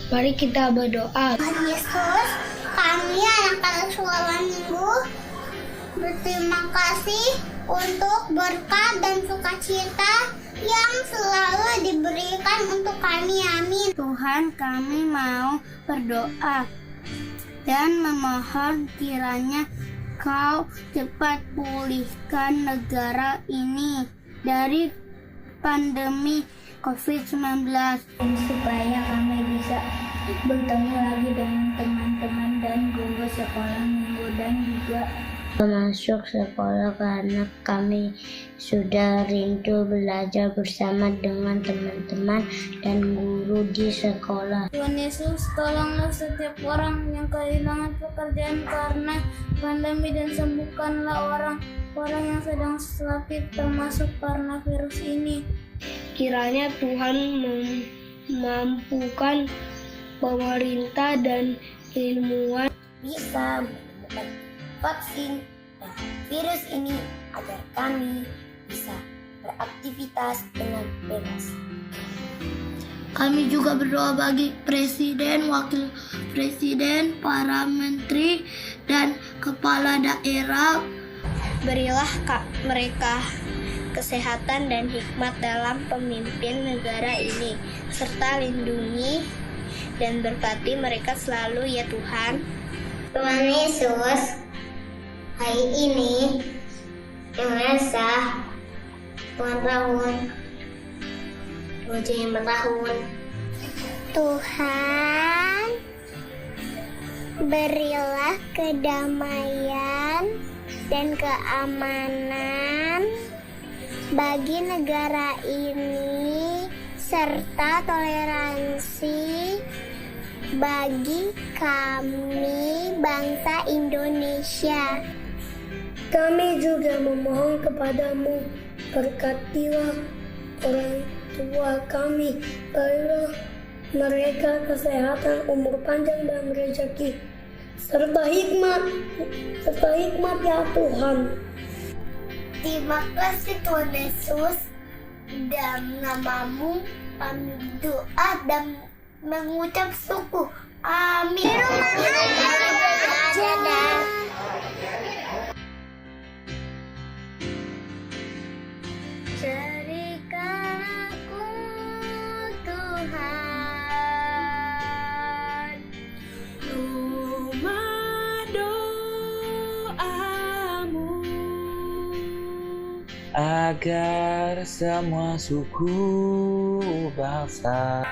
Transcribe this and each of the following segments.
Mari kita berdoa. Tuhan Yesus, kami anak-anak sekolah minggu berterima kasih untuk berkat dan sukacita yang selalu diberikan untuk kami. Amin. Tuhan, kami mau berdoa dan memohon kiranya Kau cepat pulihkan negara ini dari pandemi COVID-19 Supaya kami bisa bertemu lagi dengan teman-teman dan guru sekolah minggu dan juga masuk sekolah karena kami sudah rindu belajar bersama dengan teman-teman dan guru di sekolah. Tuhan Yesus, tolonglah setiap orang yang kehilangan pekerjaan karena pandemi dan sembuhkanlah orang-orang yang sedang sakit termasuk karena virus ini. Kiranya Tuhan memampukan pemerintah dan ilmuwan Bisa menemukan vaksin dan virus ini agar kami bisa beraktivitas dengan bebas. Kami juga berdoa bagi presiden, wakil presiden, para menteri, dan kepala daerah. Berilah mereka kesehatan dan hikmat dalam pemimpin negara ini, serta lindungi dan berkati mereka selalu ya Tuhan. Tuhan Yesus, hari ini yang Esa ulang tahun, yang bertahun. Tuhan, berilah kedamaian dan keamanan bagi negara ini serta toleransi bagi kami bangsa Indonesia. Kami juga memohon kepadamu, berkatilah orang tua kami, berilah mereka kesehatan, umur panjang dan rezeki, serta hikmat ya Tuhan. Terima kasih Tuhan Yesus, dalam namamu kami berdoa dan mengucap syukur. Amin. Berikan aku Tuhan rumah doamu, agar semua suku bangsa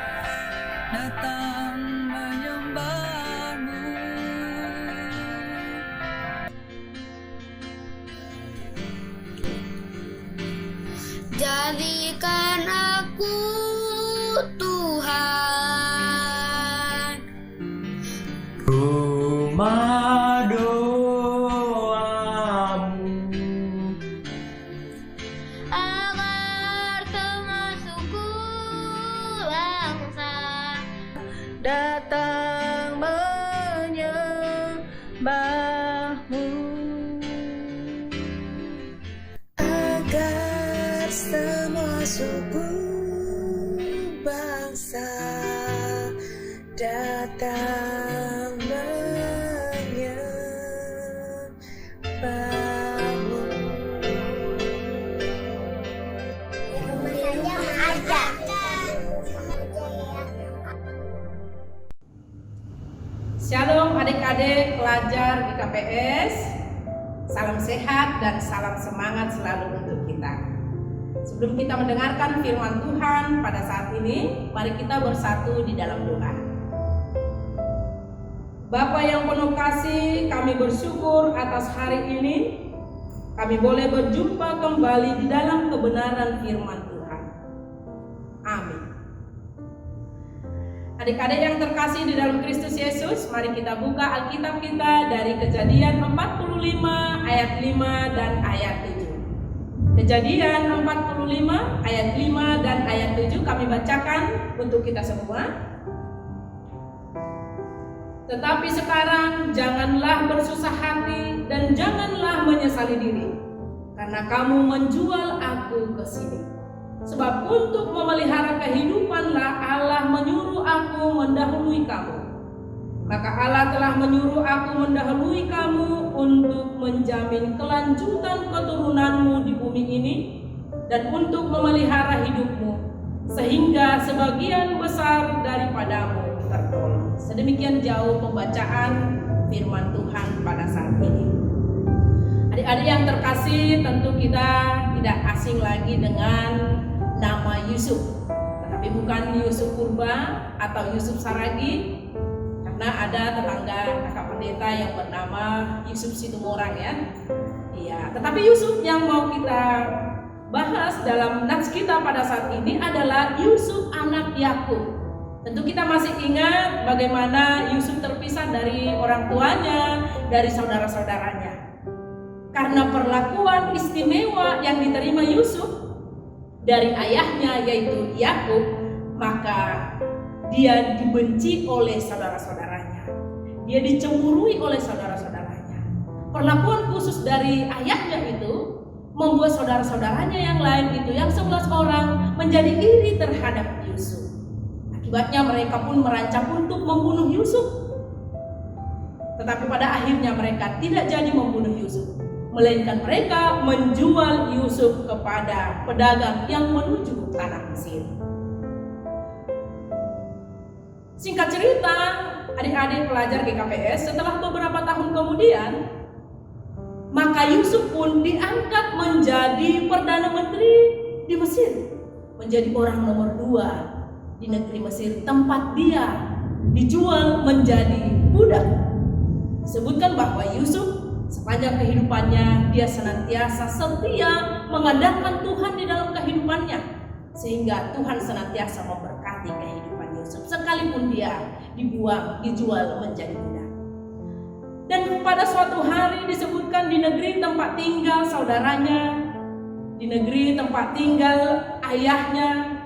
datang menyembahmu. Jadikan aku Tuhan Rumah doamu, agar semua suku bangsa datang menyembahmu, agar semua suku bangsa datang menyembahmu. Shalom adik-adik pelajar di KPS, salam sehat dan salam semangat selalu untuk kita. Sebelum kita mendengarkan firman Tuhan pada saat ini, mari kita bersatu di dalam doa. Bapa yang penuh kasih, kami bersyukur atas hari ini, kami boleh berjumpa kembali di dalam kebenaran firman Tuhan. Amin. Adik-adik yang terkasih di dalam Kristus Yesus, mari kita buka Alkitab kita dari Kejadian 45 ayat 5 dan ayat 7. Kejadian 45 ayat 5 dan ayat 7 kami bacakan untuk kita semua. Tetapi sekarang janganlah bersusah hati dan janganlah menyesali diri, karena kamu menjual aku ke sini. Sebab untuk memelihara kehidupanlah Allah menyuruh aku mendahului kamu. Maka Allah telah menyuruh aku mendahului kamu untuk menjamin kelanjutan keturunanmu di bumi ini dan untuk memelihara hidupmu, sehingga sebagian besar daripadamu tertolong. Sedemikian jauh pembacaan firman Tuhan pada saat ini. Adik-adik yang terkasih, tentu kita tidak asing lagi dengan nama Yusuf, tetapi bukan Yusuf Purba atau Yusuf Saragi, karena ada tetangga kakak pendeta yang bernama Yusuf Situmorang ya. Iya, tetapi Yusuf yang mau kita bahas dalam nats kita pada saat ini adalah Yusuf anak Yakub. Tentu kita masih ingat bagaimana Yusuf terpisah dari orang tuanya, dari saudara-saudaranya. Karena perlakuan istimewa yang diterima Yusuf dari ayahnya yaitu Yakub, maka dia dibenci oleh saudara-saudaranya. Dia dicemburui oleh saudara-saudaranya. Perlakuan khusus dari ayahnya itu membuat saudara-saudaranya yang lain itu, yang 11 orang, menjadi iri terhadap Yusuf. Akibatnya mereka pun merancang untuk membunuh Yusuf. Tetapi pada akhirnya mereka tidak jadi membunuh Yusuf, melainkan mereka menjual Yusuf kepada pedagang yang menuju tanah Mesir. Singkat cerita, adik-adik pelajar GKPS, setelah beberapa tahun kemudian, maka Yusuf pun diangkat menjadi Perdana Menteri di Mesir, menjadi orang nomor 2 di negeri Mesir, tempat dia dijual menjadi budak. Disebutkan bahwa Yusuf sepanjang kehidupannya dia senantiasa setia mengandalkan Tuhan di dalam kehidupannya, sehingga Tuhan senantiasa memberkati kehidupan Yusuf sekalipun dia dijual menjadi budak. Dan pada suatu hari disebutkan di negeri tempat tinggal saudaranya, di negeri tempat tinggal ayahnya,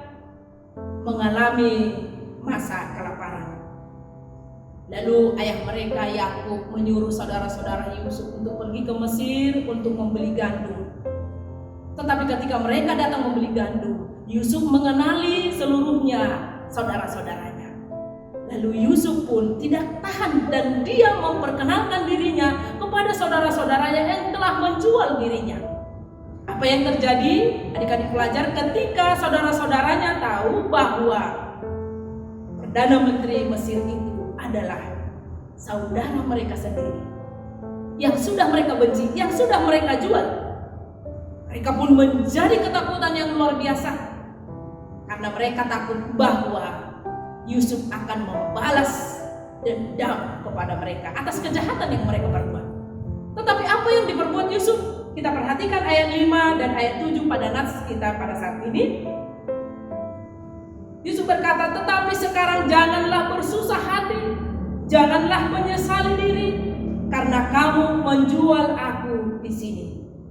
mengalami masa kelaparan. Lalu ayah mereka Yakub menyuruh saudara-saudara Yusuf untuk pergi ke Mesir untuk membeli gandum. Tetapi ketika mereka datang membeli gandum, Yusuf mengenali seluruhnya saudara-saudaranya. Lalu Yusuf pun tidak tahan dan dia memperkenalkan dirinya kepada saudara-saudaranya yang telah menjual dirinya. Apa yang terjadi, adik-adik pelajar, ketika saudara-saudaranya tahu bahwa Perdana Menteri Mesir itu adalah saudara mereka sendiri, yang sudah mereka benci, yang sudah mereka jual, mereka pun menjadi ketakutan yang luar biasa, karena mereka takut bahwa Yusuf akan membalas dendam kepada mereka atas kejahatan yang mereka perbuat. Tetapi apa yang diperbuat Yusuf? Kita perhatikan ayat 5 dan ayat 7 pada nats kita pada saat ini. Yusuf berkata, "Tetapi sekarang janganlah bersusah hati, janganlah menyesali diri, karena kamu menjual aku di sini.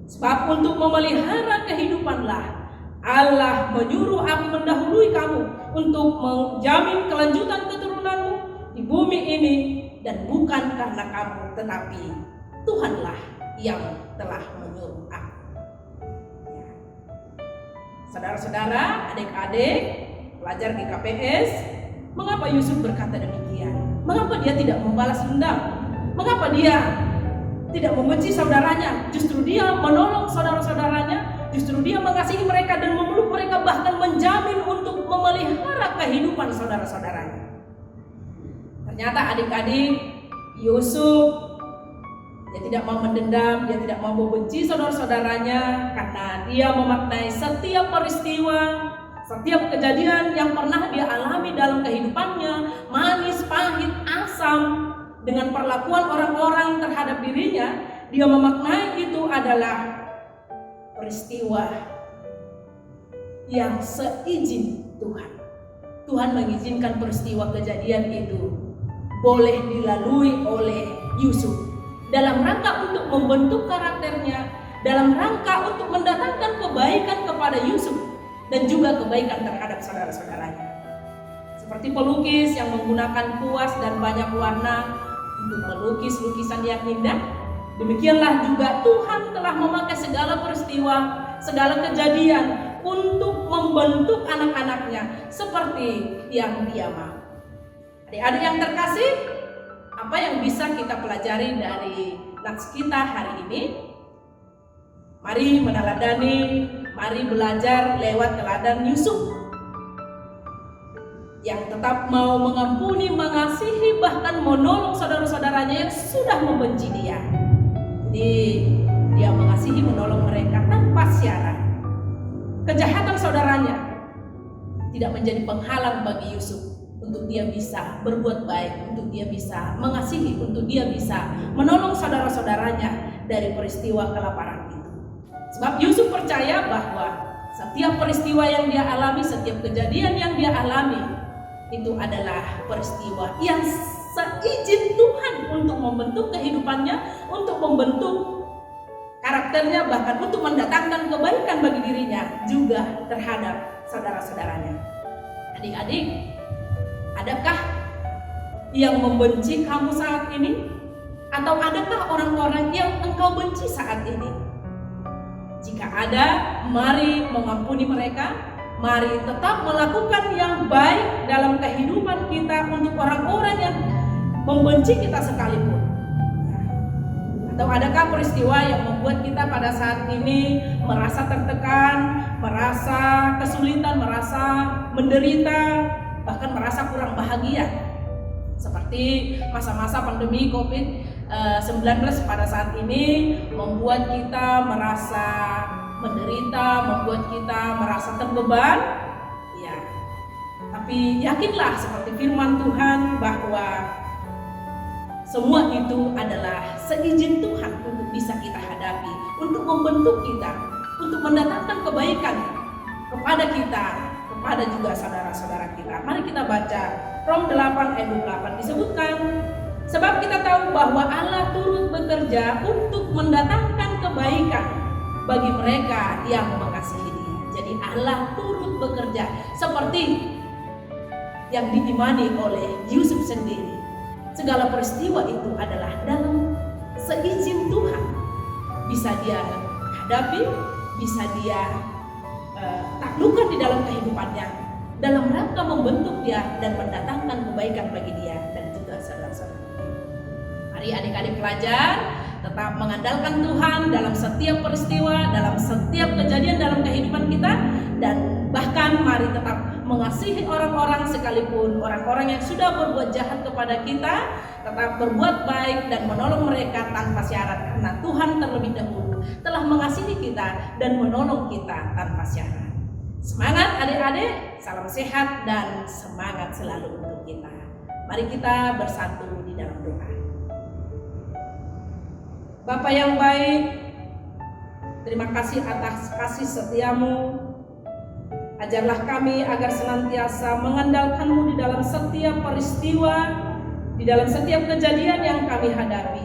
Sebab untuk memelihara kehidupanlah Allah menyuruh aku mendahului kamu untuk menjamin kelanjutan keturunanmu di bumi ini, dan bukan karena kamu, tetapi Tuhanlah yang telah menyuruh aku." Ya. Saudara-saudara, adik-adik pelajar GKPS, mengapa Yusuf berkata demikian? Mengapa dia tidak membalas dendam? Mengapa dia tidak membenci saudaranya? Justru dia menolong saudara-saudaranya, justru dia mengasihi mereka dan memeluk mereka, bahkan menjamin untuk memelihara kehidupan saudara-saudaranya. Ternyata adik-adik, Yusuf dia tidak mau mendendam, dia tidak mau membenci saudara-saudaranya, karena dia memaknai setiap peristiwa, setiap kejadian yang pernah dia alami dalam kehidupannya, manis, pahit, asam, dengan perlakuan orang-orang terhadap dirinya, dia memaknai itu adalah peristiwa yang seizin Tuhan. Tuhan mengizinkan peristiwa kejadian itu boleh dilalui oleh Yusuf dalam rangka untuk membentuk karakternya, dalam rangka untuk mendatangkan kebaikan kepada Yusuf dan juga kebaikan terhadap saudara-saudaranya. Seperti pelukis yang menggunakan kuas dan banyak warna untuk melukis lukisan yang indah, demikianlah juga Tuhan telah memakai segala peristiwa, segala kejadian untuk membentuk anak-anaknya seperti yang Dia mau. Adik-adik yang terkasih, apa yang bisa kita pelajari dari nats kita hari ini? Mari meneladani, mari belajar lewat teladan Yusuf yang tetap mau mengampuni, mengasihi, bahkan menolong saudara-saudaranya yang sudah membenci dia. Jadi dia mengasihi, menolong mereka tanpa syarat. Kejahatan saudaranya tidak menjadi penghalang bagi Yusuf untuk dia bisa berbuat baik, untuk dia bisa mengasihi, untuk dia bisa menolong saudara-saudaranya dari peristiwa kelaparan itu. Sebab Yusuf percaya bahwa setiap peristiwa yang dia alami, setiap kejadian yang dia alami itu adalah peristiwa yang seizin Tuhan untuk membentuk kehidupannya, untuk membentuk karakternya, bahkan untuk mendatangkan kebaikan bagi dirinya juga terhadap saudara-saudaranya. Adik-adik, adakah yang membenci kamu saat ini? Atau adakah orang-orang yang engkau benci saat ini? Jika ada, mari mengampuni mereka. Mari tetap melakukan yang baik dalam kehidupan kita untuk orang-orang yang membenci kita sekalipun. Atau adakah peristiwa yang membuat kita pada saat ini merasa tertekan, merasa kesulitan, merasa menderita, bahkan merasa kurang bahagia? Seperti masa-masa pandemi COVID-19 pada saat ini membuat kita merasa menderita, membuat kita merasa terbeban. Ya, tapi yakinlah seperti firman Tuhan bahwa semua itu adalah seizin Tuhan untuk bisa kita hadapi, untuk membentuk kita, untuk mendatangkan kebaikan kepada kita, kepada juga saudara-saudara kita. Mari kita baca Rom 8 ayat 28, disebutkan, sebab kita tahu bahwa Allah turut bekerja untuk mendatangkan kebaikan bagi mereka yang mengasihi Dia. Jadi Allah turut bekerja seperti yang diimani oleh Yusuf sendiri. Segala peristiwa itu adalah dalam seizin Tuhan. Bisa dia hadapi, bisa dia taklukkan di dalam kehidupannya, dalam rangka membentuk dia dan mendatangkan kebaikan bagi dia dan juga saudara-saudara. Mari adik-adik pelajar tetap mengandalkan Tuhan dalam setiap peristiwa, dalam setiap kejadian dalam kehidupan kita, dan bahkan mari tetap mengasihi orang-orang sekalipun orang-orang yang sudah berbuat jahat kepada kita, tetap berbuat baik dan menolong mereka tanpa syarat, karena Tuhan terlebih dahulu telah mengasihi kita dan menolong kita tanpa syarat. Semangat adik-adik, salam sehat dan semangat selalu untuk kita. Mari kita bersatu di dalam doa. Bapa yang baik, terima kasih atas kasih setiamu. Ajarlah kami agar senantiasa mengandalkan-Mu di dalam setiap peristiwa, di dalam setiap kejadian yang kami hadapi.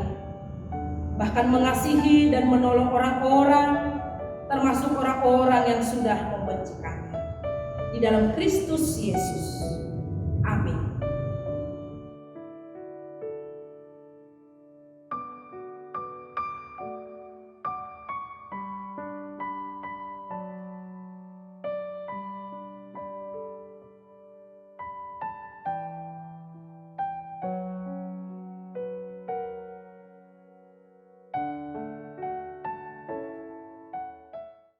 Bahkan mengasihi dan menolong orang-orang, termasuk orang-orang yang sudah membenci kami. Di dalam Kristus Yesus. Amin.